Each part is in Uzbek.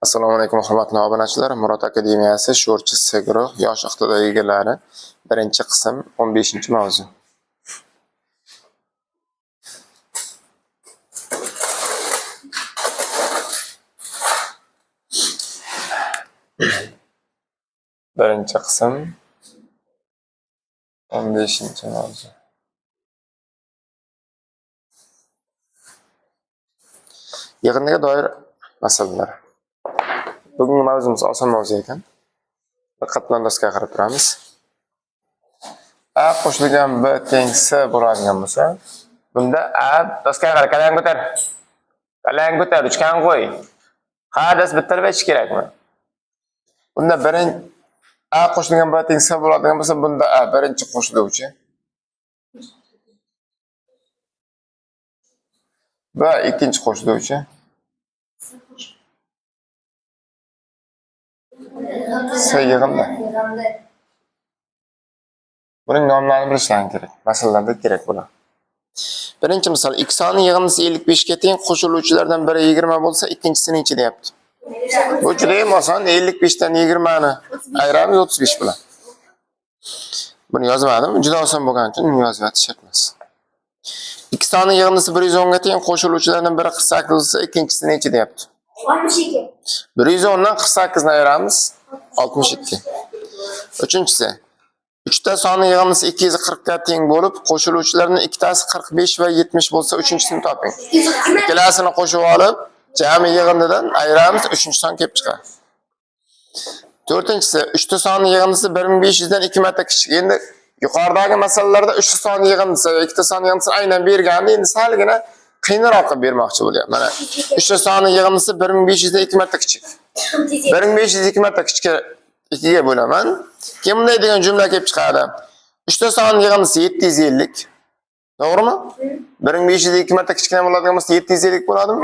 Assalomu alaykum hurmatli obunachilar. Murod akademiyasi sho'rchisi guruh yosh iqtidor egalari birinchi qism 15-mavzu. Birinchi qism 15-mavzu. Yig'inga doir masalalar. Bugungi mavzumiz oson mavzu ekan. Diqqat bilan darsga qarab turamiz. A qo'shilgan B teng C bo'ladigan bo'lsa, bunda A darsga qarab qalang ko'tar. Qalang ko'tar, uchgan qo'y. Ha dars bittirib aytish kerakmi? Bunda birinchi A qo'shilgan B teng C bo'ladigan bo'lsa, bunda A birinchi qo'shiluvchi. B ikkinchi qo'shiluvchi. C yig'indi. Buning nomlarini bilishing kerak. Masalalarda kerak bo'ladi. Birinchi misol, x soni yig'indisi 55 ga teng, qo'shiluvchilardan biri 20 bo'lsa, ikkinchisi necha deyapti. Bu juda ham oson. 55 dan 20 ni ayiramiz 35 bilan. Buni yozmadim. Juda oson bo'lgani uchun buni yozib o'tish shart emas. X soni yig'indisi 110 ga teng, qo'shiluvchilardan biri 48 bo'lsa, ikkinchisi necha deyapti. 62. 110 dan 48 ni ayiramiz 62. Uchinchisi, 3 ta soni yig'indisi 240 ga teng bo'lib, qo'shiluvchilarning ikkitasi 45 va 70 bo'lsa, uchinchisini toping. Ikkalasini qo'shib olib, jami yig'indidan ayiramiz, uchinchi son kelib chiqadi. To'rtinchisi, 3 ta soni yig'indisi 1500 dan 2 marta kichik. Endi yuqoridagi masalalarda 3 ta soni yig'indisi va 2 ta soni yig'indisini aynan berganda, endi salgina qiyinroq qilib bermoqchi bo'lyapman. Mana 3 ta soni yig'indisi 1500 dan 2 marta kichik. 1500 2 marta kichikka 2 ga bo'laman. Keyin bunday degan jumla kelib chiqadi. 3 ta soni yig'indisi 750. To'g'rimi? 1500 2 marta kichkina bo'ladigan bo'lsa 750 bo'ladimi?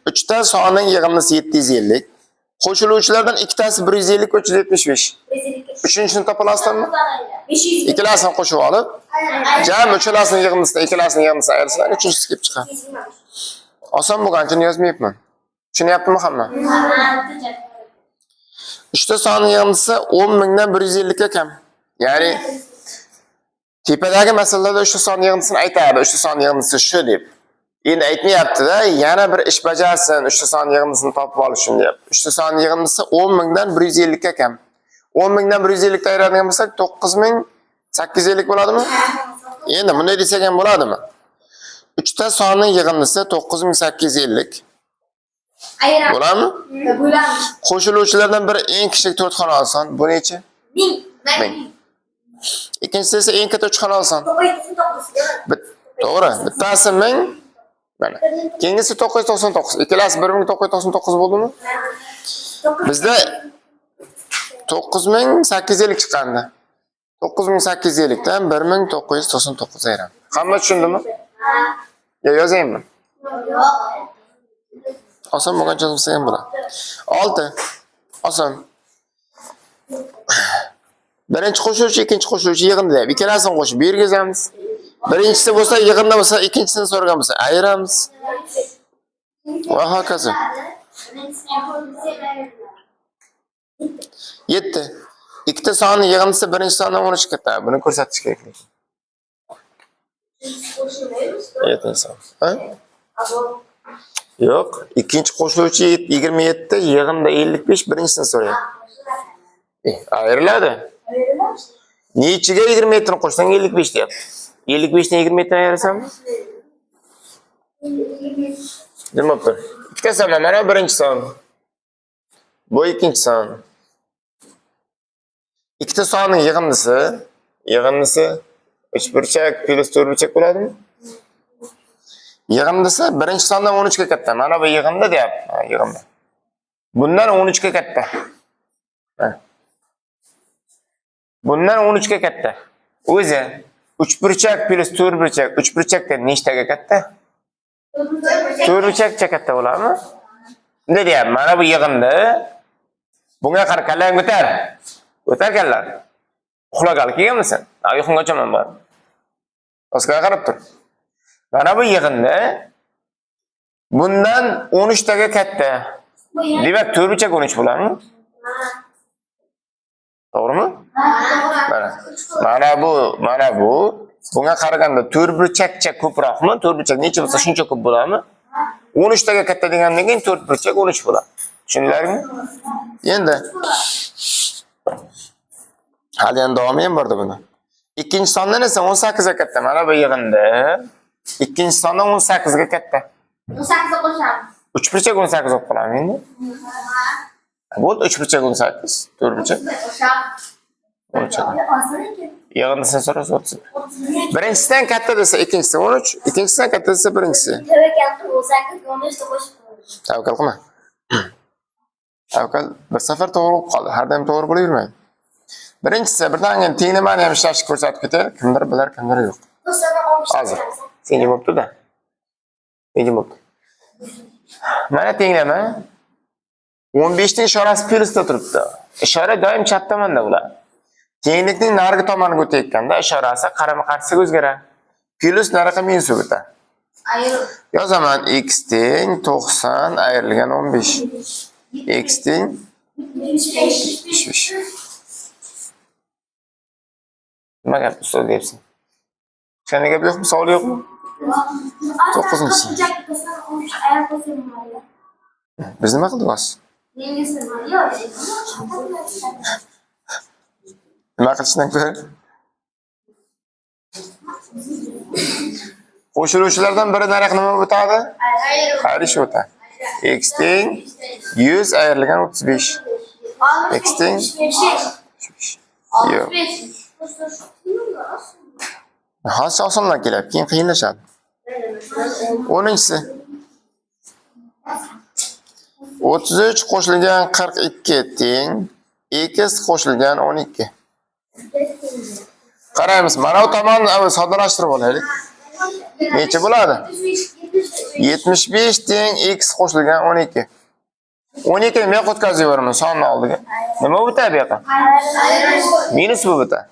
3 ta sonining yig'indisi 750. Qo'shiluvchilardan ikkitasi 150 va 375. Uchinchisini topa olasizmi? 500. Ikkalasini qo'shib olib, jami uchalasining yig'indisidan ikkalasining yig'indisini ayirsalar, uchinchisi kelib chiqadi. Oson bo'lgani uchun yozmayapman. Tushunyaptimi hamma? 3 ta soni yig'indisi 10 mingdan 150 ga kam. Ya'ni tepadagi masalalarda 3 ta soni yig'indisini aytadi. 3 ta soni yig'indisi shu deb. Endi aytmayapti-da, yana bir ish bajarsin, 3 ta soni yig'indisini topib olishim deyapti. 3 ta soni yig'indisi 10 mingdan 150 ga kam. 10 mingdan 150 ga ayiradigan bo'lsak 9850 bo'ladimi? Endi bunday desak ham bo'ladimi? 3 ta soni yig'indisi 9850. Ayiramiz. Bo'ladimi? Bo'lamiz. Qo'shiluvchilardan biri eng kichik 4 xona olsin. Bu necha? 1000. Ikkinchisi esa eng katta 3 xona olsin. 999. To'g'ri. Bittasi 1000. Mana. Keyingisi 999. Ikkalasi 1999 bo'ldimi? Bizda 9850 chiqqandi. 9850 dan 1999 ayiramiz. Hamma tushundimi? Yo yozaymi? Oson bo'lgancha yozsa ham bo'ladi. 6. Oson. Birinchi qo'shuvchi, ikkinchi qo'shuvchi yig'inda. Ikkalasini qo'shib bergizamiz. Birinchisi bo'lsa yig'inda bo'lsa, ikkinchisini so'ragan bo'lsa ayiramiz. Va hokazo. 7. Ikkita soni yig'indisi birinchi sondan 13 katta. Buni ko'rsatish kerak. 7 son. Ha? Yo'q, ikkinchi qo'shuvchi 27, yig'inda 55, birinchisini so'rayapti. Ayriladi. Nechiga 27 ni qo'shsang 55 deyapti. 55 ni 27 dan ayirasam? Nima bo'ldi? Ikkita son mana birinchi son. Bu ikkinchi son. Ikkita sonning yig'indisi 3 burchak plus 4 burchak bo'ladimi? Yig'indisi birinchi sondan 13 ga katta. Mana bu yig'indi deyapti. Yig'indi. Bundan 13 ga katta. Bundan 13 ga katta. O'zi 3 burchak plus 4 burchak, 3 burchakdan nechtaga katta? 4 burchakcha katta bo'ladimi? Bunday deyapti. Mana bu yig'indi. Bunga qarqalang ko'tar. Ko'targanlar. Uxlagali kelganmisan? Uyqunga qochaman bor. Osga qarab tur. Mana bu yig'indi bundan 13 taga katta. Demak, 4 burchak 13 bo'ladimi? To'g'rimi? Mana bu. Bunga qaraganda 4 burchakcha ko'proqmi? 4 burchak necha bo'lsa shuncha ko'p bo'ladimi? 13 taga katta degandan keyin 4 burchak 13 bo'ladi. Tushundinglarmi? Endi hali ham davomi ham borda buni. Ikkinchi sondan esa 18 ga katta. Mana bu yig'inda ikkinchi sondan 18 ga katta. 18 ga qo'shamiz. 3 burchak 18 bo'lib qoladi endi. Bo'ldi, 3 burchak 18, 4 burchak. Yig'inda sen so'rasa 30. Birinchisidan katta desa ikkinchisi 13, ikkinchisidan katta desa birinchisi. Tavakkal 18 ga 15 ta qo'shib qo'yamiz. Tavakkal qilma. Tavakkal bir safar to'g'ri bo'lib qoldi. Har doim to'g'ri bo'lavermaydi. Birinchisi birdan keyin tenglamani ham ishlashni ko'rsatib ketadi. Kimdir bilar, kimdir yo'q. Hozir. Senga bo'pti-da. Menga bo'pti. Mana tenglama. 15 ning ishorasi plyusda turibdi. Ishora doim chap tomonda bo'ladi. Tenglikning narigi tomoniga o'tayotganda ishorasi qarama-qarshisiga o'zgaradi. Plyus nariga minus o'tadi. Ayirib. Yozaman x teng 90 ayrilgan 15. X teng 75. Nima gap ustoz deyapsan? Qani gap yo'qmi? Savol yo'qmi? 9-chi. Biz nima qildik hozir? Nima qilishdan ko'ra? Qo'shiluvchilardan biri narx nima o'tadi? Ayirish o'tadi. X teng 100 ayrilgan 35. X teng 75. Yo'q. Hozir osonlar keladi, keyin qiyinlashadi. 10-chi. 33 qo'shilgan 42 teng x qo'shilgan 12. Qaraymiz, mana bu tomonni soddalashtirib olaylik. Necha bo'ladi? 75 teng x qo'shilgan 12. 12 ni men o'tkazib yuboraman sonni oldiga. Nima o'tadi bu yoqqa? Minus bu o'tadi.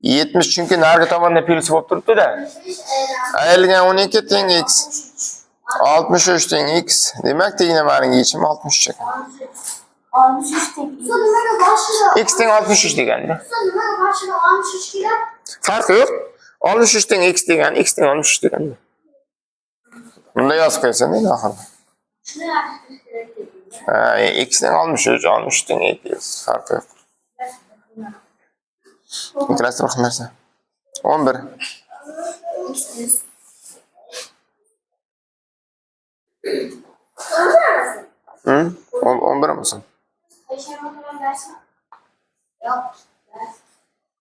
70 chunki narigi tomonda plyus bo'lib turibdi-da. Ayrilgan 12 teng x. 63 teng x. Demak, tenglamaning yechimi 63 ekan. 63 teng. Nimaga boshida? X teng 63 deganda. Nimaga boshida 63 keladi? Farqi yo'q. 63 teng x degani x teng 63 deganda. Bunda yozib qo'ysan deydi oxirida. X teng 63, 63 teng x. Farqi yo'q. Ikkalasi bir xil narsa. 11. 11 misin?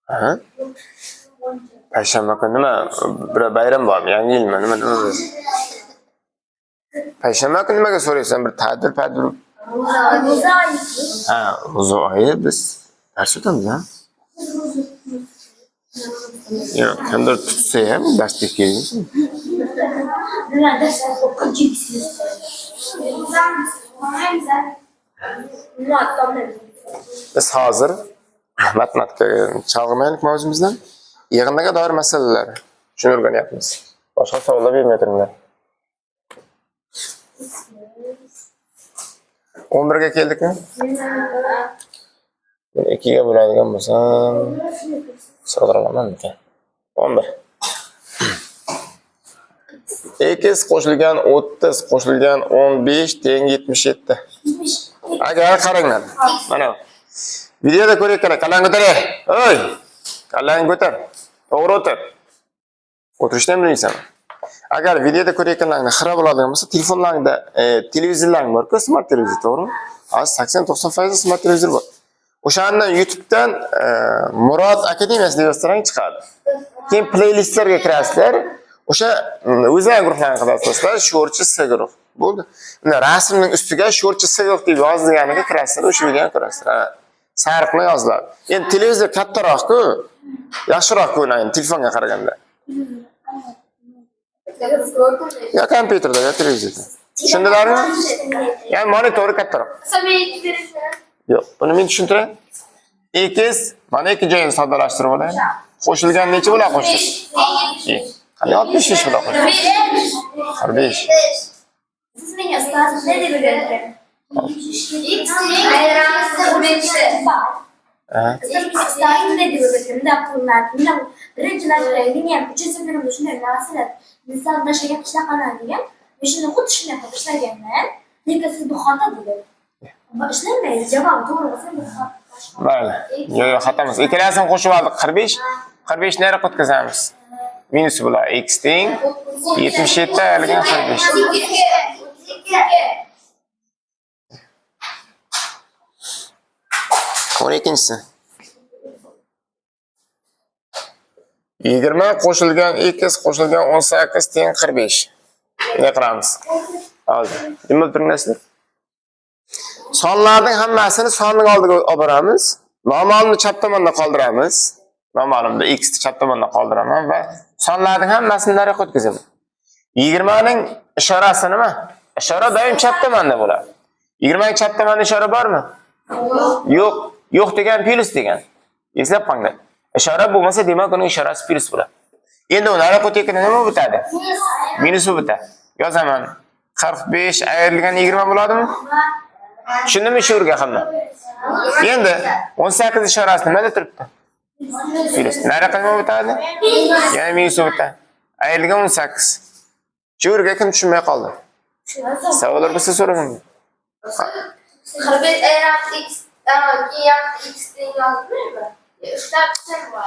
Ha? Payshanba kuni nima? Bir bayram bormi? Yangi yilmi? Nima? Payshanba kuni nimaga so'raysan? Bir tadbir. Ha, ro'za oyi biz dars o'tamiz, ha? Yo'q, kimdir tutsa ham darsga keling. Biz hozir matematika chalg'imaylik mavzumizdan yig'inlarga doir masalalar shuni o'rganyapmiz. Boshqa savollar bermaydilar. 11 ga keldikmi? 2 ga bo'ladigan bo'lsam so'ralaman ekan. 11. X qo'shilgan 30 qo'shilgan 15 teng 77. Agar qaranglar. Mana videoda ko'rayotgan qallang ko'taring. Oy! Qallang ko'tar. To'g'ri o'tir. O'tirishdan bilmaysan. Agar videoda ko'rayotganlarni xira bo'ladigan bo'lsa, telefonlaringda televizorlaring bor-ku, smart televizor, to'g'rimi? Hozir 80-90% smart televizor bor. O'shandan YouTube'dan Murod Akademiyasi deb yozsang chiqadi. Keyin playlistlarga kirasizlar. O'sha o'zingizning guruhlarni qilasizlar, sho'rchi S guruh. Bo'ldi. Unda rasmning ustiga sho'rchi S guruh deb yozilganiga kirasizlar, o'sha videoni ko'rasizlar. Sariqni yoziladi. Endi televizor kattaroq-ku, yaxshiroq ko'rinadi telefonga qaraganda. Ya kompyuterda, ya televizorda. Tushundilarmi? Ya'ni monitori kattaroq. Yo'q, buni men tushuntiray. X mana ikki joyini soddalashtirib olaylik. Qo'shilgan necha bilan qo'shdik? Qani 65 bilan qo'shdik. 45. Siz menga ustoz ne deb o'rgatgan? X ayranisi birinchi. Ha. Startında diyor da pullarında birinchi narsalarning ham uchinchi filmda shunday narsalar inson tashlagan ishlaqalar degan shuni xuddi shunday qilib ishlaganman lekin siz bu xato dedim ishlamaydi javob to'g'ri bo'lsa bu xato. Mayli. Yo'q, xatomiz. Ikkalasini qo'shib oldik 45. 45 ni nariga o'tkazamiz. Minus bular x teng 77 tayyorlagan 45. O'n ikkinchisi. 20 qo'shilgan x qo'shilgan 18 teng 45. Ne qilamiz? Hozir. Nima o'tirgansiz? Sonlarning hammasini sonning oldiga olib boramiz. Noma'lumni chap tomonda qoldiramiz. Noma'lumni x ni chap tomonda qoldiraman va sonlarning hammasini nariga o'tkazaman. 20 ning ishorasi nima? Ishora doim chap tomonda bo'ladi. 20 ning chap tomonda ishora bormi? Yo'q. Yo'q degan plus degan. Eslab qolinglar. Ishora bo'lmasa demak uning ishorasi plus bo'ladi. Endi uni nariga o'tayotganda nima bo'ladi? Minus bo'ladi. Yozaman. 45 ayrilgan 20 bo'ladimi? Tushundingmi shu o'rga hamma? Endi 18 ishorasi nimada turibdi? Plus. Nariga nima bo'ladi? Yana minus bo'ladi. Ayrilgan 18. Shu o'rga kim tushunmay qoldi? Savollar bo'lsa so'rang. 45 ayranisi x keyin x teng yozibmi?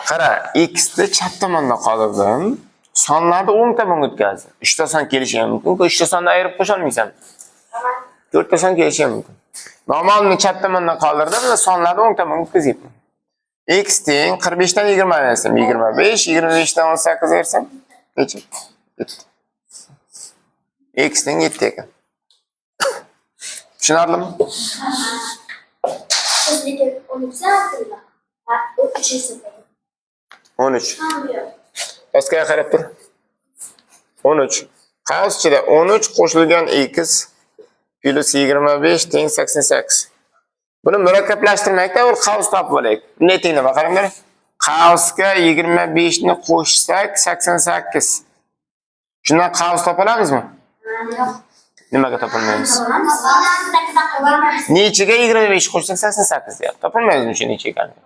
Qara, x ni chap tomonda qoldirdim. Sonlarni o'ng tomonga o'tkazdim. 3 ta son kelishi ham mumkin. 3 ta sonni ayirib qo'sha olmaysan. 4 ta son kelishi ham mumkin. Noma'lumni chap tomondan qoldirdim va sonlarni o'ng tomonga o'tkazyapman. X teng 45 dan 20 ayrsam 25, 25 dan 18 ayrsam necha? 7. X teng 7 ekan. Tushunarlimi? Lekin 13 sanatida. Ha, 13. 13. Pastga qarab tur. 13. Qaos ichida 13 qo'shilgan x plus 25 teng 88. Buni murakkablashtirmakda ul qaos topib olaylik. Ne tengni qaranglar. Qaosga 25 ni qo'shsak 88. Shundan qaos topa olamizmi? Yo'q. Nimaga topolmaymiz? Nechiga 25 qo'shsak 88 deyapti. Topolmaymiz shu necha ekanini.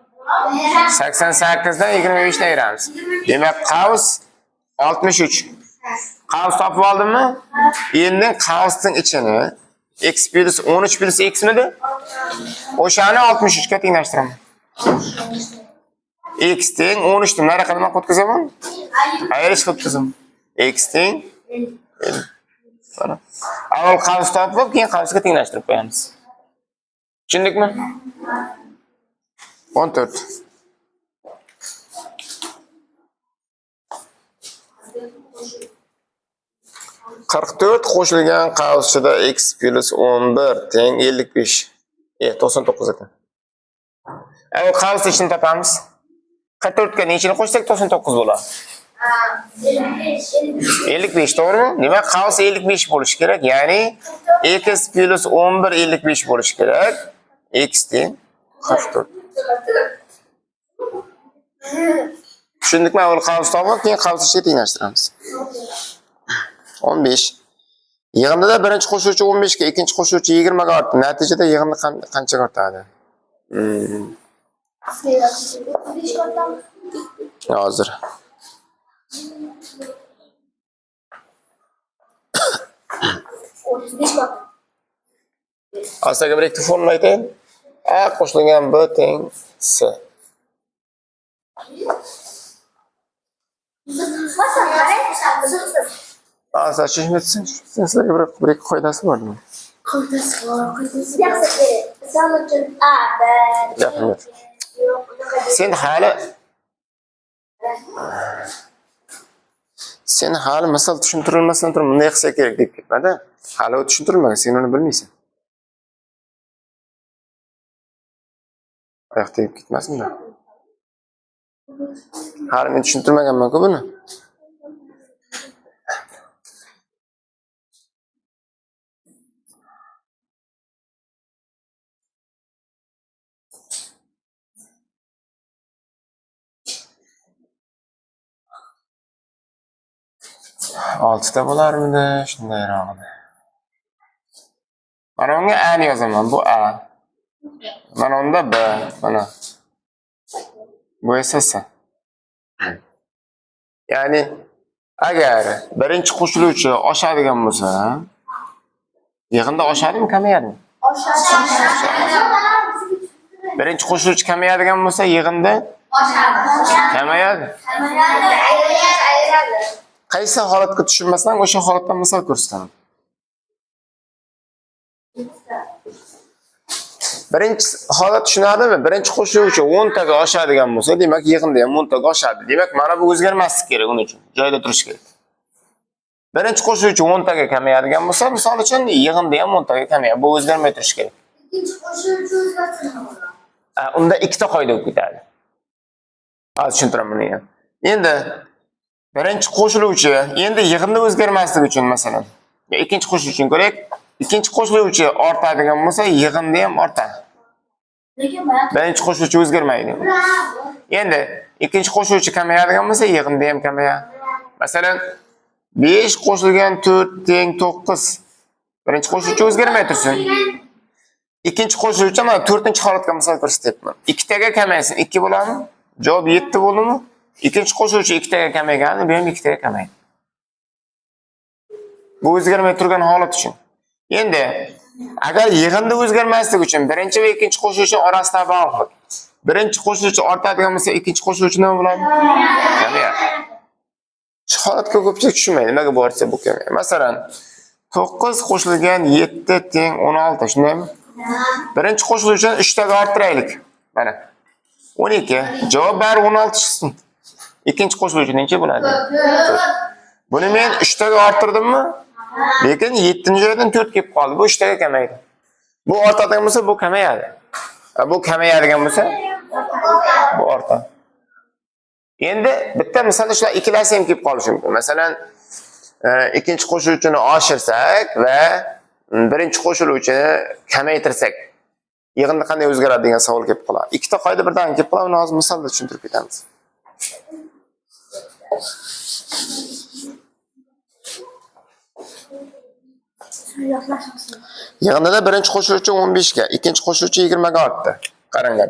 88 dan 25 ni ayiramiz. Demak, qaos 63. Qaos topib oldimmi? Endi qaosning ichini x plus 13 plus x midi? O'shani 63 ga tenglashtiraman. X teng 13 ni nariga nima o'tkazaman? Ayirish qilib o'tkazaman. X teng avval qaos topib, keyin qaosga tenglashtirib qo'yamiz. Tushundikmi? 14. Qirq to'rt qo'shilgan qaosida x plus 11 teng 55. 99 ekan. Avval qaos ishini topamiz. 44 ga nechini qo'shsak 99 bo'ladi. 55 to'g'rimi? Demak, qaos 55 bo'lishi kerak. Ya'ni x plus 11 55 bo'lishi kerak. X teng 44. Tushundikmi? Avval qaos topib, keyin qaos ishiga tenglashtiramiz. 15. Yig'indida birinchi qo'shuvchi 15 ga, ikkinchi qo'shuvchi 20 ga ortdi. Natijada yig'indi qanchaga ortadi? Hozir. Aslida bir ikkita formula aytayin. A qo'shilgan B teng C. Asla tushunmaysiz. Sizlarga bir ikki qoidasi bormi? Qo'ydasi bor, qo'ydasi yaxshi. Misol uchun A, B. Gapim. Sen hali misol tushuntirilmasdan turib bunday qilsa kerak deb ketmadi. Hali u tushuntirilmagan, sen uni bilmaysan. Oyoq tegib ketmasin-da. Hali men tushuntirmaganman-ku buni. Oltita bo'larmidi? Shundayrog'ini. Mana unga A ni yozaman. Bu A. Mana unda B. Mana. Bu esa S. Ya'ni agar birinchi qo'shiluvchi oshadigan bo'lsa, yig'inda oshadimi, kamayadimi? Birinchi qo'shiluvchi kamayadigan bo'lsa, yig'inda kamayadi. Qaysi holatga tushunmasdan o'sha holatdan misol ko'rsataman. Birinchi holat tushunadimi? Birinchi qo'shiluvchi 10 taga oshadigan bo'lsa, demak yig'inda ham 10 taga oshadi. Demak, mana bu o'zgarmasligi kerak uning uchun. Joyida turish kerak. Birinchi qo'shiluvchi 10 taga kamayadigan bo'lsa, misol uchun yig'inda ham 10 taga kamayadi. Bu o'zgarmay turish kerak. Ikkinchi qo'shiluvchi o'zgarsa Unda ikkita qoida bo'lib ketadi. Hozir tushuntiraman buni ham. Endi birinchi qo'shiluvchi endi yig'inda o'zgarmasligi uchun masalan, ikkinchi qo'shiluvchi uchun ko'rak, ikkinchi qo'shiluvchi ortadigan bo'lsa, yig'inda ham ortadi. lekin mana Birinchi qo'shiluvchi o'zgarmaydi. Endi ikkinchi qo'shiluvchi kamayadigan bo'lsa, yig'inda ham kamayadi. Masalan, 5 qo'shilgan 4 teng 9. Birinchi qo'shiluvchi o'zgarmay tursin. Ikkinchi qo'shiluvchi mana 4-holatga misol ko'rsatyapman. 2 taga kamaysin, 2 bo'ladimi? Javob 7 bo'ldimi? Ikkinchi qo'shiluvchi 2 taga kamaygani, bu ham 2 taga kamaydi. Bu o'zgarmay turgan holat uchun. Endi agar yig'inda o'zgarmasligi uchun birinchi va ikkinchi qo'shiluvchi orasida bog'liq. Birinchi qo'shiluvchi ortadigan bo'lsa, ikkinchi qo'shiluvchi nima bo'ladi? Kamayadi. Shu holatga ko'pchilik tushunmaydi. Nimaga bu ortsa bu kamayadi? Masalan, 9 qo'shilgan 7 teng 16, shundaymi? Birinchi qo'shiluvchini 3 taga orttiraylik. Mana. 12. Javob bari 16 chiqsin. Ikkinchi qo'shiluvchi necha bo'ladi? 4. Buni men 3 taga orttirdimmi? Lekin 7-joydan 4 kelib qoldi. Bu 3 taga kamaydi. Bu ortadigan bo'lsa, bu kamayadi. Bu kamayadigan bo'lsa, bu ortadi. Endi bitta misol shular ikkilasi ham kelib qolishi mumkin. Masalan, ikkinchi qo'shiluvchini oshirsak va birinchi qo'shiluvchini kamaytirsak, yig'inda qanday o'zgaradi degan savol kelib qoladi. Ikkita qoida birdan kelib qoladi, uni hozir misolda tushuntirib ketamiz. Yig'inda birinchi qo'shiluvchi 15 ga, ikkinchi qo'shiluvchi 20 ga ortdi. Qaranglar.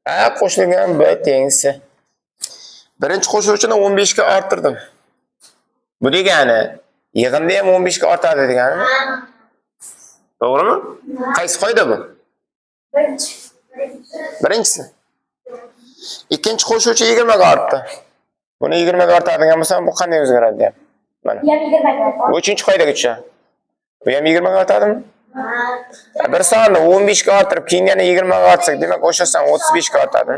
A qo'shilgan B teng C. Birinchi qo'shiluvchini 15 ga orttirdim. Bu degani yig'inda ham 15 ga ortadi deganimi? To'g'rimi? Qaysi qoida bu? Birinchisi. Ikkinchi qo'shiluvchi 20 ga ortdi. Buni 20 ga ortadigan bo'lsa, bu qanday o'zgaradi deyapti. Mana. Bu 3-qoidaga tushadi. Bu ham 20 ga ortadimi? Bir sonni 15 ga orttirib, keyin yana 20 ga ortsak, demak o'sha son 35 ga ortadi.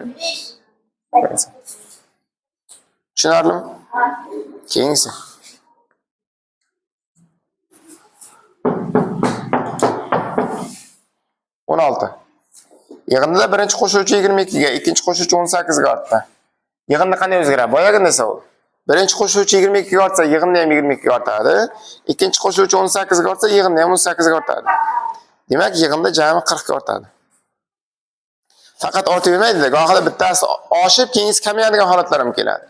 Tushunarlimi? Keyingisi. On olti. Yig'inda birinchi qo'shiluvchi 22 ga, ikkinchi qo'shiluvchi 18 ga ortdi. Yig'inda qanday o'zgaradi? Boyagina savol. Birinchi qo'shiluvchi 22 ga ortsa, yig'inda ham 22 ga ortadi. Ikkinchi qo'shiluvchi 18 ga ortsa, yig'inda ham 18 ga ortadi. Demak, yig'inda jami 40 ga ortadi. Faqat ortib bermaydi, gohida bittasi oshib, keyingisi kamayadigan holatlar ham keladi.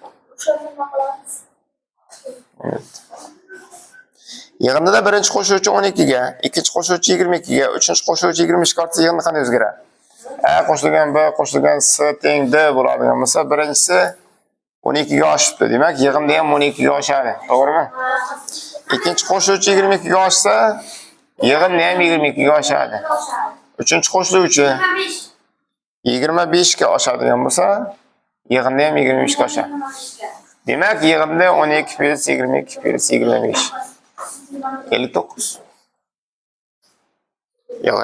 Yig'inda birinchi qo'shiluvchi 12 ga, ikkinchi qo'shiluvchi 22 ga, uchinchi qo'shiluvchi 23 ga ortsa, yig'inda qanday o'zgaradi? A qo'shilgan B qo'shilgan C teng D bo'ladigan bo'lsa, birinchisi 12 ga oshibdi. Demak, yig'inda ham 12 ga oshadi. To'g'rimi? Ikkinchi qo'shiluvchi 22 ga oshsa, yig'inda ham 22 ga oshadi. Uchinchi qo'shiluvchi 25 ga oshadigan bo'lsa, yig'inda ham 23 ga oshadi. Demak, yig'inda 12 plus 22 plus 25. 59. Yo'q.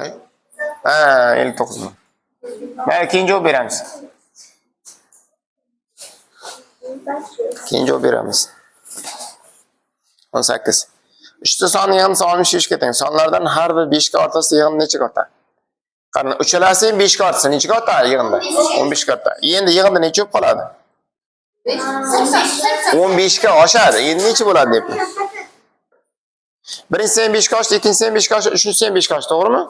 Ha, 59 mi? Mana keyin javob beramiz. Keyin javob beramiz. 18. 3 ta sonning yig'indisi 65 ga teng. Sonlardan har bir 5 ga ortasi yig'in nechaga ortadi? Qarang, uchalasi ham 5 ga ortsa, nechaga ortadi yig'inda? 15 ga ortadi. Endi yig'inda necha bo'lib qoladi? 15 ga oshadi. Endi necha bo'ladi deb. Birinchisi ham 5 ga oshdi, ikkinchisi ham 5 ga oshdi, uchinchisi ham 5 ga oshdi, to'g'rimi?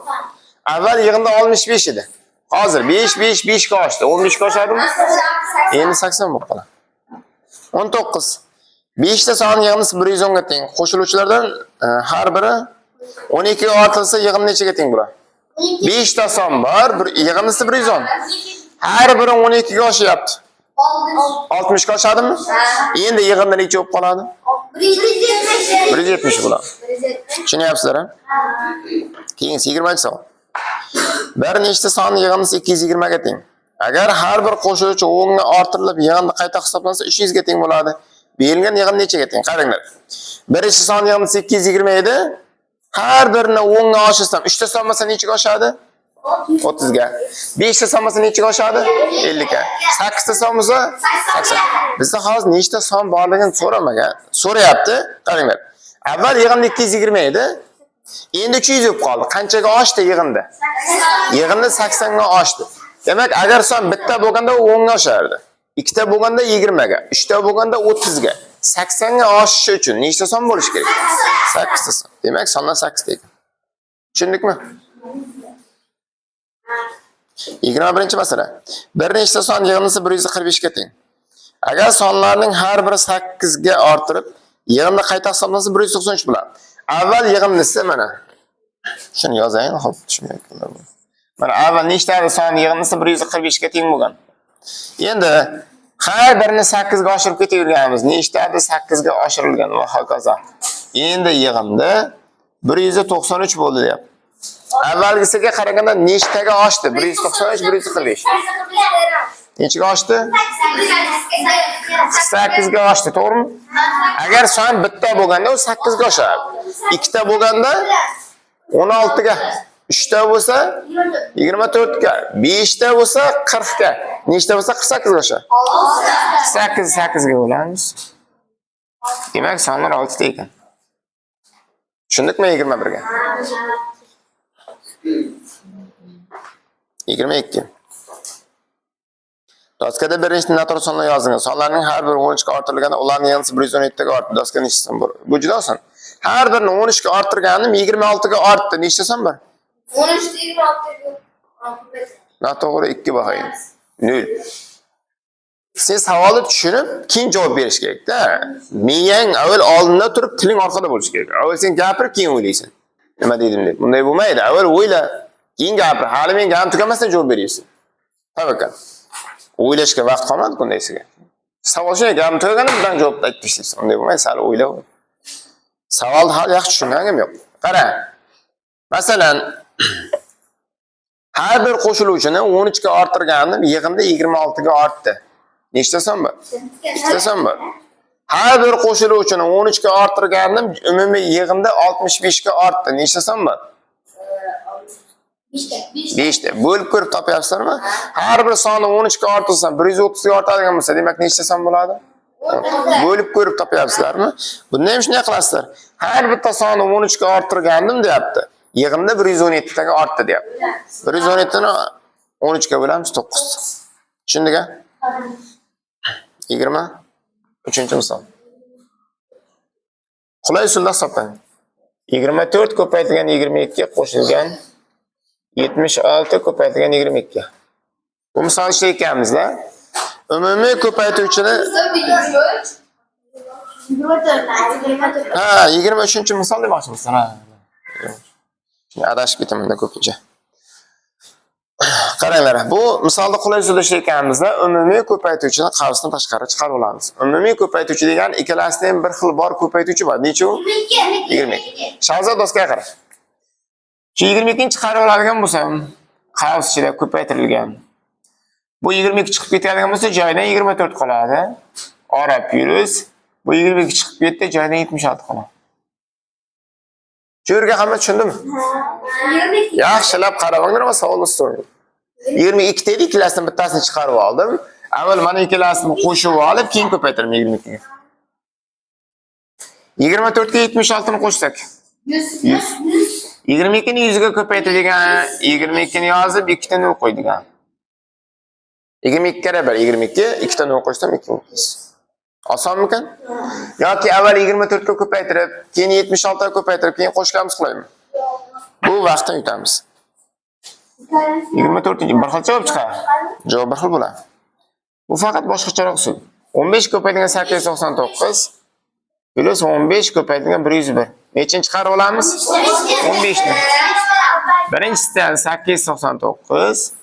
Avval yig'inda 65 edi. Hozir 5 ga oshdi. 15 ga oshadimi? Endi 80 bo'lib qoladi. 19. 5 ta sonning yig'indisi 110 ga teng. Qo'shiluvchilardan har biri 12 ga ortilsa yig'im nechaga teng bo'ladi? 5 ta son bor, bir yig'imisi 110. Har biri 12 ga oshyapti. 60 ga oshadimi? Endi yig'imda necha bo'lib qoladi? 170 bo'ladi. Tushunyapsizlar? Keyingi 20-savol. Bir nechta son yig'imisi 220 ga teng. Agar har bir qo'shuvchi 10 ga ortirilib yig'imni qayta hisoblansa 300 ga teng bo'ladi. Berilgan yig'im nechaga teng? Qaranglar. Birinchi son yig'imisi 220 edi. Har birini 10 ga oshirsam 3 ta son bo'lsa nechaga oshadi? 30 ga. 5 ta son bo'lsa nechaga oshadi? 50 ga. 8 ta son bo'lsa 80. Bizda hozir nechta son borligini so'ramagan. So'rayapti. Qaranglar. Avval yig'im 220 edi. Endi 300 bo'lib qoldi. Qanchaga oshdi yig'imda? Yig'imda 80 ga oshdi. Demak, agar son bitta bo'lganda u 10 ga oshardi. Ikkita bo'lganda 20 ga, 3 ta bo'lganda 30 ga. 80 ga oshishi uchun nechta son bo'lishi kerak? 8 ta son. Demak, sonlar 8 ta ekan. Tushundikmi? 21-masala. Bir nechta son yig'imisi 145 ga teng. Agar sonlarning har biri 8 ga ortirib, yig'imni qayta hisoblansa 193 bo'ladi. Avval yig'imnisi mana. Shuni yozayin, xo'p, tushunmayapman. Mana avval nechta son yig'imisi 145 ga teng bo'lgan. Endi har birini 8 ga oshirib ketaverganmiz. Nechtadi 8 ga oshirilgan va hokazo. Endi yig'imda 193 bo'ldi deyapti. Avvalgisiga qaraganda nechtaga oshdi? 193, 145. Nechaga oshdi? 8 ga oshdi, to'g'rimi? Agar son bitta bo'lganda u 8 ga oshadi. Ikkita bo'lganda 16 ga. 3 ta bo'lsa 24 ga, 5 ta bo'lsa 40 ga, nechta bo'lsa 48 ga oshadi. 8 ga bo'lamiz. Demak, sonlar 6 ta ekan. Tushundikmi 21 ga? 22. Doskada birinchi natural sonlar yozingiz. Sonlarning har biri 13 ga ortirilganda ularning yig'indisi 117 ga ortdi. Doska nechta son bor? Bu juda oson. Har birini 13 ga orttirganim 26 ga ortdi. Nechta son bor? 13 26 Noto'g'ri 2 bahayın. 0. Siz savolni tushunib, keyin javob berish kerak-da. Miyang avval oldinda turib, tiling orqada bo'lishi kerak. Avval sen gapir, keyin o'ylaysan. Nima dedim deb. Bunday bo'lmaydi. Avval o'yla, keyin gapir. Hali men gapim tugamasdan javob beraysan. Tavakkal. O'ylashga vaqt qolmadi bundaysiga. Savol shunday, gapim tugaganda bilan javob aytib ishlaysan. Bunday bo'lmaydi, sal o'yla. Savolni hali yaxshi tushunganim yo'q. Qara. Masalan, har bir qo'shiluvchini 13 ga orttirganim yig'imda 26 ga ortdi. Nechta son bor? 2 ta son bor. Har bir qo'shiluvchini 13 ga orttirganim umumiy yig'imda 65 ga ortdi. Nechta son bor? 5 ta. Bo'lib ko'rib topyapsizlarmi? Har bir sonni 13 ga ortirsam 130 ga ortadigan bo'lsa, demak nechta son bo'ladi? Bo'lib ko'rib topyapsizlarmi? Bunda ham shunday qilasizlar. Har bitta sonni 13 ga orttirgandim deyapti. Yig'imda 117 taga ortdi deyapti. 117 ni 13 ga bo'lamiz 9. Tushundingmi? 23-misol. Qulay usulda hisoblang. 24 ko'paytirgan 22 qo'shilgan 76 ko'paytirgan 22. Bu misol ishlayotganmiz-da. Umumiy ko'paytiruvchini 23-misol demoqchimisan, ha. Shuni adashib ketaman-da ko'pincha. Qaranglar, bu misolda qulay usulda ishlayotganimizda umumiy ko'paytiruvchini qavsdan tashqari chiqarib olamiz. Umumiy ko'paytiruvchi degan ikkalasidan ham bir xil bor ko'paytiruvchi bor. Necha u? 22. Shahzod doskaga qara. Shu 22 ni chiqarib oladigan bo'lsam, qavs ichida ko'paytirilgan. Bu 22 chiqib ketadigan bo'lsa, joyidan 24 qoladi. Ora plyus. Bu 22 chiqib ketdi, joyidan 76 qoladi. Shu yerga hamma tushundimi? Yaxshilab qarabanglar va savolni so'rang. 22 dedi, ikkalasidan bittasini chiqarib oldim. Avval mana ikkalasini qo'shib olib, keyin ko'paytiraman 22 ga. 24 ga 76 ni qo'shsak 100. 22 ni 100 ga ko'paytirgan 22 ni yozib 2 ta 0 qo'ydigan. 22 kere 1 22, 2 ta 0 qo'shsam 200. Osonmikan? Yoki avval 24 ga ko'paytirib, keyin 76 ga ko'paytirib, keyin qo'shganimiz qilaymi? Bu vaqtni yutamiz. 24-chi bir xil javob chiqadi. Javob bir xil bo'ladi. Bu faqat boshqacharoq usul. 15 ko'paytirgan 899 plus 15 ko'paytirgan 101. Nechini chiqarib olamiz? 15 ni. Birinchisidan 899,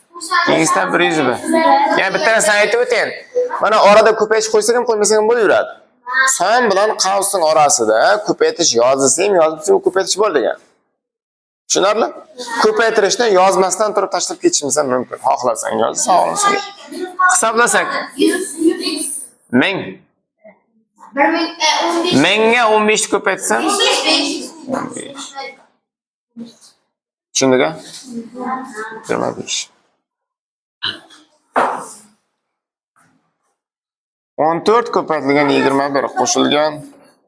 ikkinchisidan 101. Yani bitta narsani aytib o'tayin. Mana orada ko'paytirish qo'ysak ham qo'ymasa ham bo'laveradi. Son bilan qavsning orasida ko'paytirish yozilsa ham yozilsa ham ko'paytirish bor degan. Tushunarli? Ko'paytirishni yozmasdan turib tashlab ketishimiz ham mumkin. Xohlasang yoz, xohlasang. Hisoblasak 1000. 1000 ga 15 ni ko'paytsam 15. Tushundingmi? 25. 14 ko'paytirilgan 21 qo'shilgan,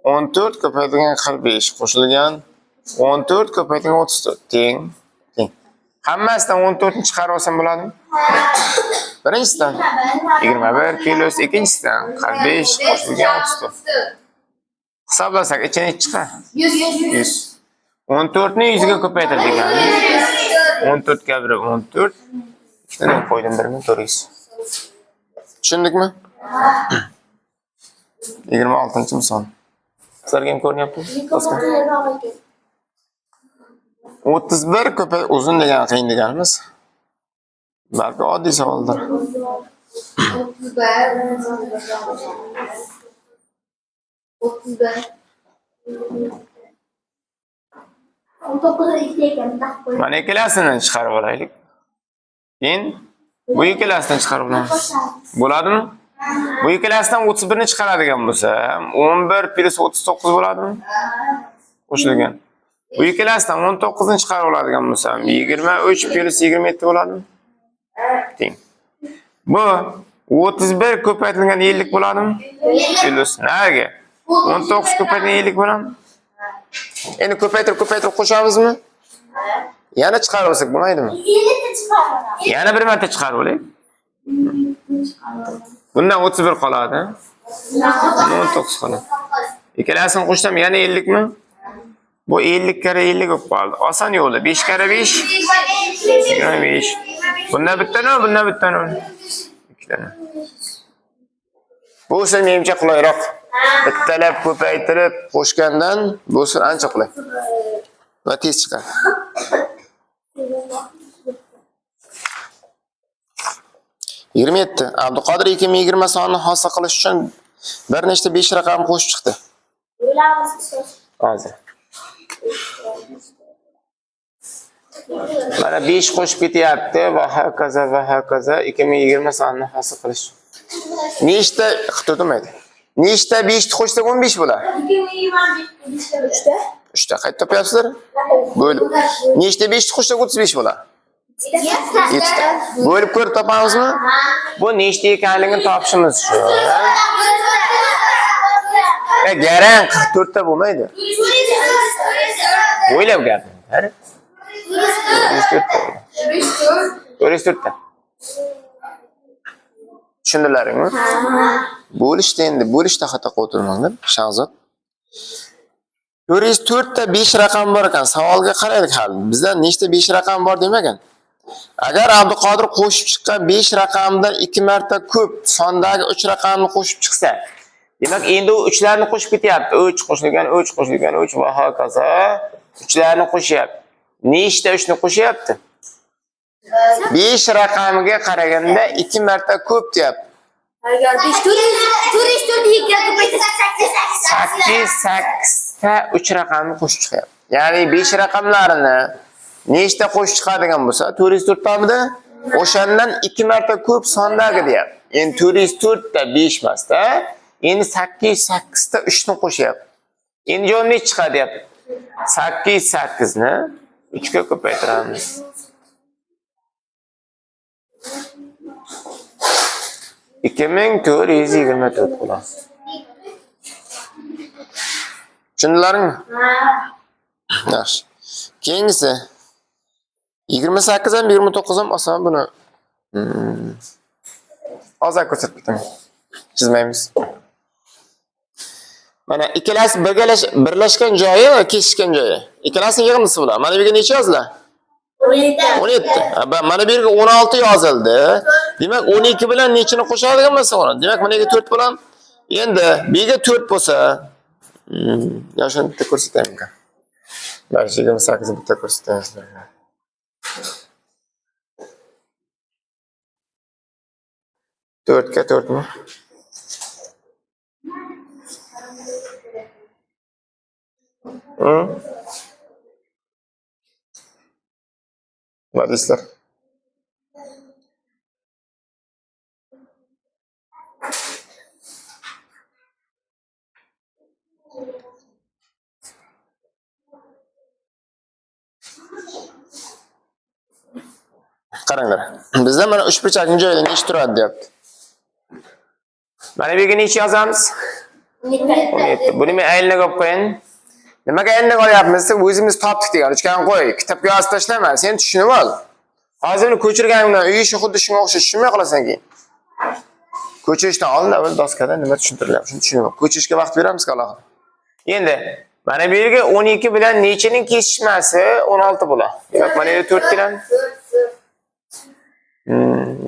14 ko'paytirilgan 45 qo'shilgan, 14 ko'paytirilgan 34 teng. Hammasidan 14 ni chiqarib olsam bo'ladimi? Birinchisidan 21 plus ikkinchisidan 45 qo'shilgan 34. Hisoblasak ichini chiqar. 100. 14 ni 100 ga ko'paytirdik. 14 ga 1 14. Ikkitani qo'ydim 1400. Tushundikmi? 26-misol. Sizlarga ham ko'rinyapti? 31 ko'pay uzun degan qiyin deganimiz. Balki oddiy savoldir. 19 Mana ikkalasini chiqarib olaylik. Keyin bu ikkalasidan chiqarib olamiz. Bo'ladimi? Bu ikkalasidan 31 ni chiqaradigan bo'lsa, 11 plus 39 bo'ladimi? Qo'shilgan. Bu ikkalasidan 19 ni chiqarib oladigan bo'lsa, 23 plus 27 bo'ladimi? Teng. Bu 31 ko'paytirilgan 50 bo'ladimi? Plus nariga 19 ko'paytirilgan 50 bo'ladimi? Endi ko'paytirib qo'shamizmi? Yana chiqarib olsak bo'lmaydimi? Yana bir marta chiqarib olaylik. Bundan 31 qoladi. 19 qoladi. Ikkalasini qo'shsam yana 50 mi? Bu 50 kare 50 bo'lib qoldi. Oson yo'li 5 kare 5 25. Bundan bitta nol, bundan bitta nol. Ikkitani. Bu usul menimcha qulayroq. Bittalab ko'paytirib qo'shgandan bu usul ancha qulay. Va tez chiqadi. Yigirma yetti. Abduqodir 2020 sonini hosil qilish uchun bir nechta 5 raqam qo'shib chiqdi. Hozir. Mana 5 qo'shib ketyapti va hokazo 2020 sonini hosil qilish. Nechta qilmaydi? Nechta 5 ni qo'shsak 15 bo'ladi? 3 ta. Qayerda topyapsizlar? Bo'lib. Nechta 5 ni qo'shsak 35 bo'ladi? 7 ta. Bo'lib ko'rib topamizmi? Bu nechta ekanligini topishimiz shu. Garang 44 ta bo'lmaydi. O'ylab gaping. Qara. 44 ta. Tushundilaringmi? Bo'lishdi endi, bo'lishda xato qilib o'tirmanglar, Shahzod. 404 ta 5 raqam bor ekan. Savolga qaraylik hali. Bizda nechta 5 raqam bor demagan. Agar Abduqodir qo'shib chiqqan 5 raqamdan 2 marta ko'p sondagi 3 raqamni qo'shib chiqsa, demak endi u 3 larni qo'shib ketyapti. 3 qo'shilgan 3 qo'shilgan 3 va hokazo 3 larni qo'shyapti. Nechta 3 ni qo'shyapti? 5 raqamiga qaraganda 2 marta ko'p deyapti. Agar 5 8 ta 3 raqamni qo'shib chiqyapti. Ya'ni 5 raqamlarini nechta qo'shib chiqadigan bo'lsa, 404 tamida o'shandan 2 marta ko'p sondagi deyapti. Endi 404 ta 5 emasda, endi 8 ta 3 ni qo'shyapti. Endi javob nech chiqadi deyapti? 8 ni 3 ga ko'paytiramiz. Ikkimin 424 bo'ladi. Tushundilaringmi? Yaxshi. Keyingisi 28 ham 29 ham oson buni. Hozir ko'rsatib ketaman. Chizmaymiz. Mana ikkalasi birlashgan joyi va kesishgan joyi. Ikkalasining yig'indisi bular. Mana bu yerga necha yoziladi? 17. Mana bu yerga 16 yozildi. Demak 12 bilan nechini qo'shadigan bo'lsa, demak mana yerga 4 bilan endi bu yerga 4 bo'lsa, yoshini bitta ko'rsataymi? 528 bitta ko'rsatamiz sizlarga. 4 ga 4 mi? Nima deysizlar? Qaranglar. Bizda mana ushbu chakni joyida necha turadi deyapti. Mana bu yerga necha yozamiz? 17. Buni men aylanib olib qo'yin. Nimaga aylanib olyapmiz? O'zimiz topdik degan. Uchkan qo'y. Kitobga yozib tashlama. Sen tushunib ol. Hozir uni ko'chirganimdan uy ishi xuddi shunga o'xshash tushunmay qolasan keyin. Ko'chirishdan oldin avval doskada nima tushuntiriladi? Shuni tushunib ol. Ko'chirishga vaqt beramizku alohida. Endi mana bu yerga 12 bilan nechining kesishmasi 16 bo'ladi. Demak, mana yerda 4 bilan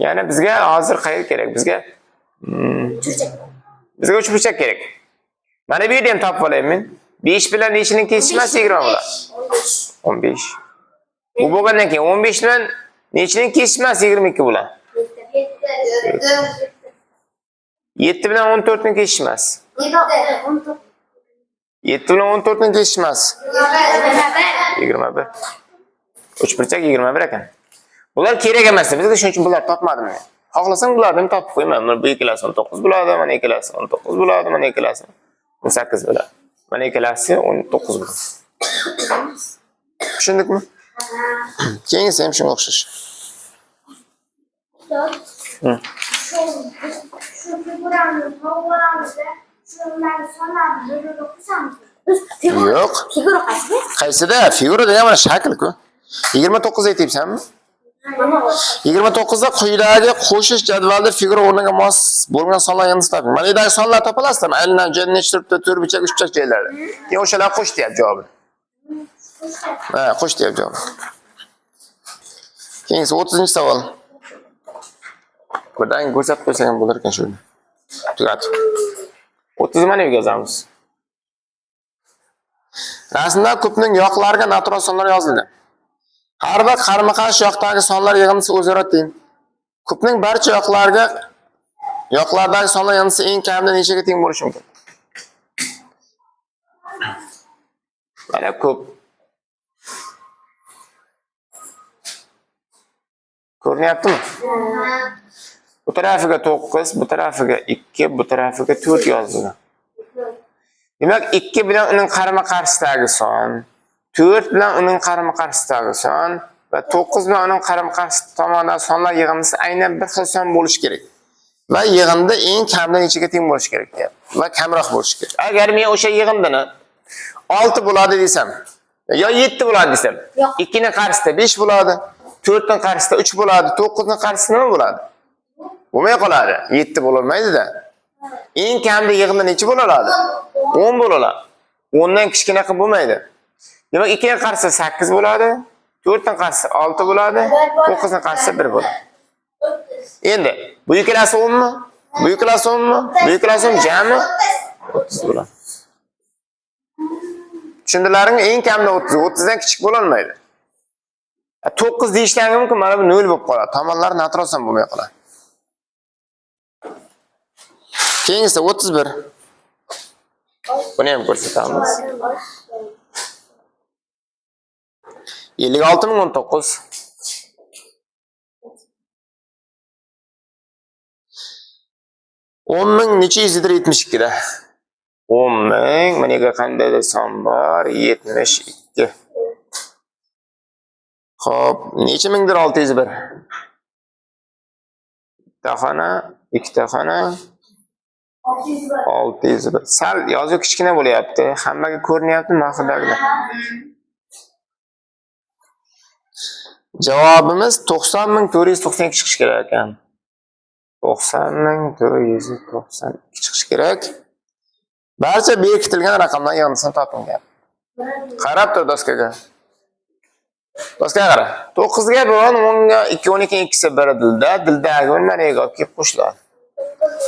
yani bizga hozir qayerga kerak? Bizga uchburchak kerak. Mana bu yerda ham topib olayman. 5 bilan nechining kesishmasi 20 bo'ladi. 15. Bu bo'lgandan keyin 15 bilan nechining kesishmasi 22 bo'ladi. 7 bilan 14 ning kesishmasi. 7 bilan 14 ning kesishmasi. 21. Uchburchak 21 ekan. Bular kerak emas. Bizga shuning uchun bular topmadim men. Xohlasam bularni ham topib qo'yaman. Mana bu ikkilasi 19 bo'ladi, mana ikkilasi 19 bo'ladi, mana ikkilasi 18 bo'ladi. Mana ikkilasi 19 bo'ladi. Tushundikmi? Keyingisi ham shunga o'xshash. Yo'q. Figura qaysi? Qaysida? Figura degan mana shakl-ku. 29 aytibsanmi? 29 da quyidagi qo'shish jadvalida figura o'rniga mos bo'lgan sonlar yig'indisi toping. Mana yerdagi sonlar topalasizmi? Aynan joyda necha turibdi? To'rtburchak, uchburchak joylarda. Keyin o'shalarni qo'sh deyapti javobini. Ha, qo'sh deyapti javob. Keyingi 30-savol. Birdan ko'rsatib qo'ysang ham bo'lar ekan shuni. Tugatib. 30 mana yerga yozamiz. Rasmda ko'pning yoqlariga natural sonlar yozildi. Har bir qarama-qarshi yoqdagi sonlar yig'indisi o'zaro teng. Ko'pning barcha yoqlardagi sonlar yig'indisi eng kamida nechaga teng bo'lishi mumkin? Mana ko'p. Ko'rinyaptimi? Bu tarafiga 9, bu tarafiga 2, bu tarafiga 4 yozilgan. Demak, 2 bilan uning qarama-qarshisidagi son, 4 bilan uning qarama-qarshisidagi son va 9 bilan uning qarama-qarshi tomonidagi sonlar yig'indisi aynan bir xil son bo'lishi kerak. Va yig'indi eng kamida nechaga teng bo'lishi kerak deyapti. Va kamroq bo'lishi kerak. Agar men o'sha yig'indini 6 bo'ladi desam, yo 7 bo'ladi desam, 2 ning qarshisida 5 bo'ladi, 4 ning qarshisida 3 bo'ladi, 9 ning qarshisida nima bo'ladi? Bo'lmay qoladi. 7 bo'lolmaydi-da. Eng kamida yig'indi necha bo'la oladi? 10 bo'la oladi. 10 dan kichkina qilib bo'lmaydi. Demak, 2 ning qarshisida 8 bo'ladi, 4 ning qarshisida 6 bo'ladi, 9 ning qarshisida 1 bo'ladi. Endi bu ikkalasi 10 mi? Bu ikkalasi 10 mi? Bu ikkalasi jami 30 bo'ladi. Tushundilaringmi? Eng kamida 30, 30 dan kichik bo'la olmaydi. 9 deyishlari mumkin, mana bu 0 bo'lib qoladi. Tomonlar natural son bo'lmay qoladi. Keyingisi 31. Buni ham ko'rsatamiz. 56.019. 10.000 necha yuzidir 72 da? 10.000 mana yerga qandaydir son bor? 72. Xo'p, necha mingdir 601? Bitta xona, ikkita xona, 601. Sal yozuv kichkina bo'lyapti. Hammaga ko'rinyapti maqsadagida. Javobimiz 90.492 chiqishi kerak ekan. 90.492 chiqishi kerak. Barcha berkitilgan raqamlar yig'indisini toping deyapti. Qarab tur doskaga. Doskaga qara. 9 ga 1, 10 ga 2, 12 ga 2 1 dilda, dildagi mana yerga olib kelib qo'shiladi.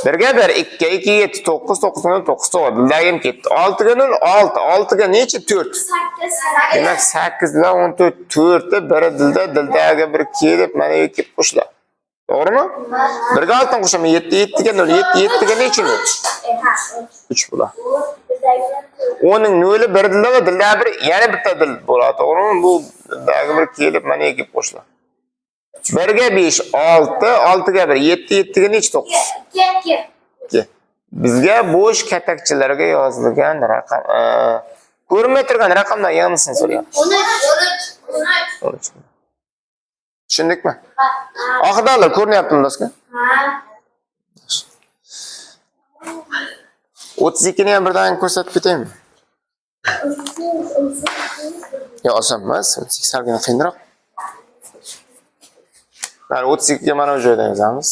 1 ga 1, 2 ga 2, 7, 9, 9 ga 9, 9, dildagi ham ketdi. 6 ga 0, 6, 6 ga necha? 4. Demak 8 bilan 14 4'te biri dilda dildagi bir kelib mana bu kelib qo'shiladi. To'g'rimi? Birga oltin qo'shaman 7 7 ga 0 7 7 ga necha nol? 3 bo'ladi. Onun noli bir dilda va dilda bir yana bitta dil bo'ladi. To'g'rimi? Bu dildagi bir kelib mana kelib qo'shiladi. 1 ga 5 6 6 ga 1 7 7 ga necha 9? 2. Bizga bo'sh katakchalarga yozilgan raqam ko'rinmay turgan raqamdan yangisini so'rayapmiz. 13. Tushundikmi? Oxirdalar ko'rinyaptimi do'stlar? 32 ni ham birdan ko'rsatib ketaymi? Yo, oson emas. 32 salgina qiyinroq. Mana 32 ga mana bu joydan yozamiz.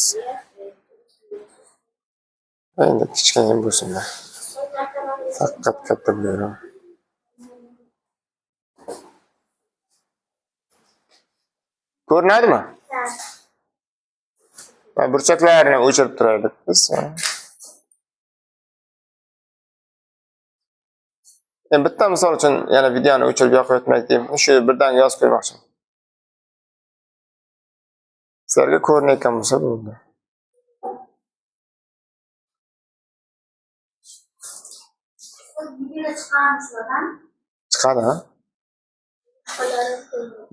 Endi kichkina ham bo'lsin. Faqat katta bo'laveradi. Ko'rinadimi? Va burchaklarni o'chirib turaylik biz. Endi bitta misol uchun yana videoni o'chirib yoqib o'tmaylik deyman. Shu birdan yozib qo'ymoqchiman. Sizlarga ko'rinayotgan bo'lsa bo'ldi. Chiqadi, ha?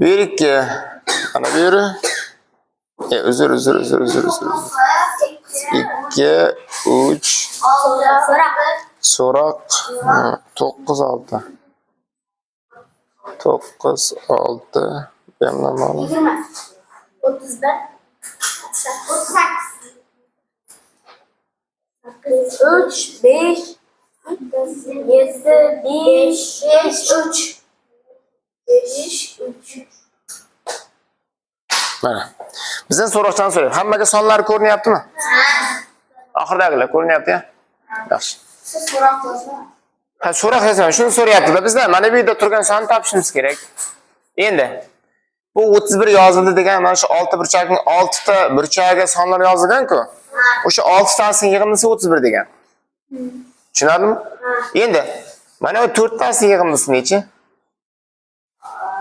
Bir ikki. Ana bu yeri. Uzr. 2 3 so'roq 9 6. 9 6 bemalol 20 31 38 3 5 7 5 3 5 3 Mana. Bizdan so'roqchani so'rayman. Hammaga sonlar ko'rinyaptimi? Oxirdagilar ko'rinyapti-ya? Yaxshi. Siz so'roq qilasiz. Ha, so'roq yazaman. Shuni so'rayapti-da bizdan. Mana bu yerda turgan sonni topishimiz kerak. Endi bu 31 yozildi degan mana shu 6 burchakning 6 ta burchagiga sonlar yozilgan-ku. O'sha 6 tasini yig'indisi 31 degan. Tushunadingmi? Endi mana bu 4 tasini yig'indisi nechi?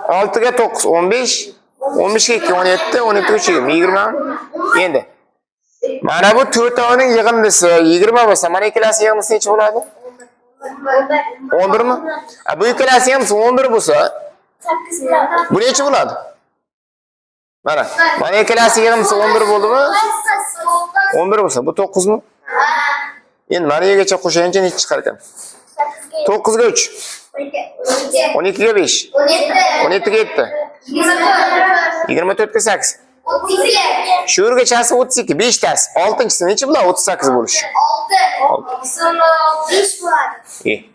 6 ga 9 15 15 ga 2 17 17 ga 20 20. Endi mana bu 4 taning yig'indisi 20 bo'lsa, mana ikkalasi yig'indisi necha bo'ladi? 11 mi? Bu ikkalasi ham 11 bo'lsa, 8 bilan bu necha bo'ladi? Mana ikkalasi yig'indisi 11 bo'ldimi? 11 bo'lsa, bu 9 mi? Endi mana yergacha qo'shayincha necha chiqar ekan? 9 ga 3 12 ga 5 17 ga 7 24 ga 8 shu yergachasi 32 5 tasi 6-chisi necha bo'ladi? 38 bo'lishi. 5 bo'ladi.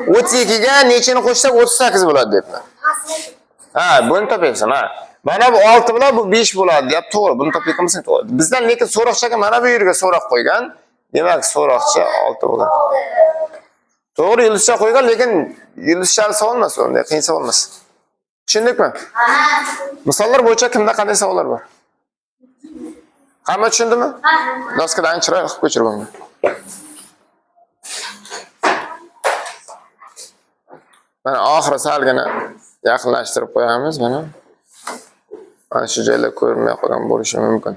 32 ga nechini qo'shsak 38 bo'ladi debman. Ha, buni topaysan, ha. Mana bu 6 bilan bu 5 bo'ladi deb to'g'ri, buni topayapmiz to'g'ri. Bizdan lekin so'roqchaga mana bu yerga so'roq qo'ygan. Demak, so'roqcha 6 bo'ladi. To'g'ri, yulduzcha qo'ygan, lekin yulduzchani savolmas, unday qiyin savolmas. Tushundikmi? Misollar bo'yicha kimda qanday savollar bor? Hamma tushundimi? Doskadan chiroyli qilib ko'chirib olgan. Mana oxiri salgina yaqinlashtirib qo'yamiz, mana. Mana shu joylar ko'rinmay qolgan bo'lishi mumkin.